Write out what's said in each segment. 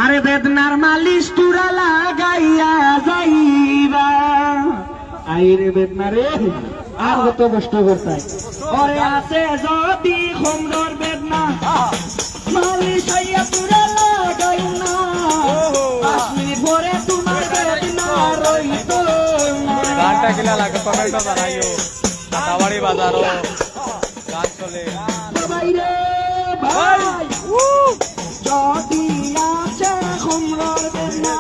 আরে বেদনার মালিশ তুরা লাগাইয়া যাইবা আইরে বেদনা রে আর কত কষ্ট করতাই ওরে আছে যদি সুন্দর বেদনা মালিশ হইয়া তুরা লাগাই না 5 মিনিট পরে তোমার বেদনা রইতো না গানটা কিলা লাগে কমেন্টও জানাইও দাদাবাড়ি বাজারও গান চলে ভাই রে ভাই যদি আছে সুন্দর বেদনা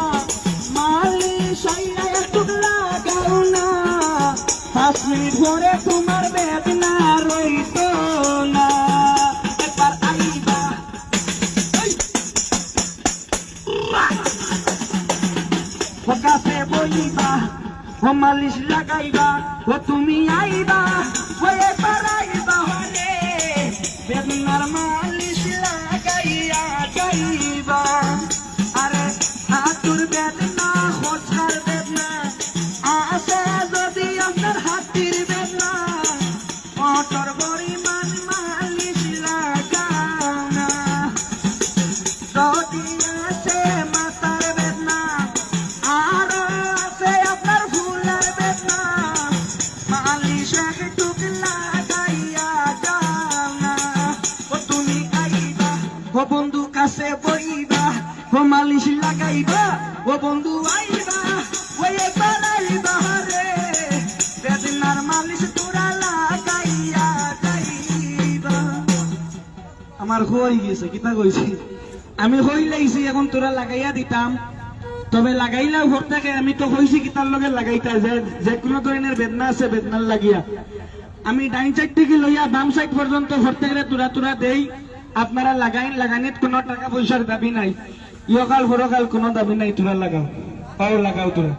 মালিশ হইয়া তুরা লাগাও না 5 মিনিট পরে তোমার বেদনা রইতো না একবার আইবা কাছে বইবা ও মালিশ লাগাইবা ও তুমি আইবা ও একবার আইবা হলে বেদনার মালিশ লাগাইয়া যাইবা আরে হাতুর বেদনা হোসার বেদনা আসে যদি আপনার হাতির বেদনা অটর পরিমাণ মালিশ লাগাও না যদি আসে মাথার বেদনা আর আছে আপনার ফুলের বেদনা মালিশ একটু লাগাইয়া যাও না ও তুমি আইবা ও বন্ধু কাছে বইবা ও মালিশ লাগাইবা ও বন্ধু আইবা ও একবার আইবা রে বেদনার মালিশ তোরা লাগাইয়া যাইবা আমার হই গেছে কিতা কইছি আমি হই লাইছি এখন তোরা লাগাইয়া দিতাম তবে লাগাইলেও ঘর থেকে আমি তো হইছি কিতার লগে লাগাইতা যে কোনো ধরনের বেদনা আছে বেদনার লাগিয়া আমি ডাইন সাইড থেকে লইয়া বাম সাইড পর্যন্ত ঘর থেকে তুরা তুরা দেই আপনারা লাগাইন লাগানিত কোনো টাকা পয়সার দাবি নাই ইয়কাল পরকাল কোনো দাবি নাই তোরা লাগাও পাও লাগাও তোরা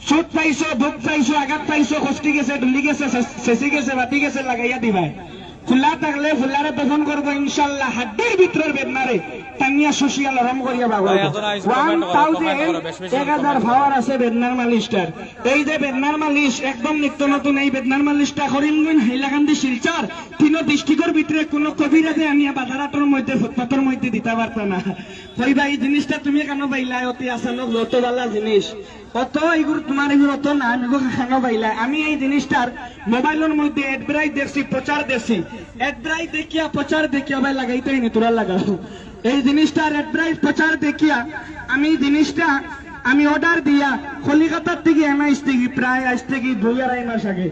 সুদ পাইছো দুঃখ পাইছো আঘাত পাইছো কষ্টি গেছে ডুলি গেছে শেষি গেছে বাতি গেছে লাগাইয়া দিবাই ফুলা থাকলে ফুলারে দফন করবো ইনশাল্লাহ হাড্ডির ভিতরের বেদনারে টানিয়া শুষিয়া লরম করিয়া বাগাবো 1000 পাওয়ার আছে বেদনার মালিশটার এই যে বেদনার মালিশ একদম নিত্য নতুন এই বেদনার মালিশটা করিমগঞ্জ হাইলাকান্দি শিলচর 3 ডিস্ট্রিক্টের ভিতরে কোনো কবিরাজে আনিয়া বাজারাটোর মধ্যে ফুটপাতের মধ্যে দিতে পারত না কইবা এই জিনিসটা তুমি কেন পাইলা অতি আসানক লতবালা জিনিস অত এইগুলো তোমার এগুলো অত না আমি কেন পাইলা আমি এই জিনিসটার মোবাইলের মধ্যে এডব্রাই দেখছি প্রচার দেখছি এডব্রাই দেখিয়া প্রচার দেখিয়া ভাই লাগাইতেই নি তোরা লাগাও এই জিনিসটার এডব্রাই প্রচার দেখিয়া আমি জিনিসটা আমি অর্ডার দিয়া কলিকাতার থেকে এনআইস থেকে প্রায় আজ থেকে 2-2.5 মাস আগে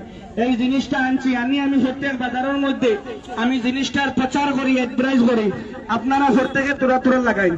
এই জিনিসটা আনছি আমি প্রত্যেক বাজারের মধ্যে আমি জিনিসটার প্রচার করি এডভাইস করি আপনারা ঘর থেকে তোরা তোরা লাগাই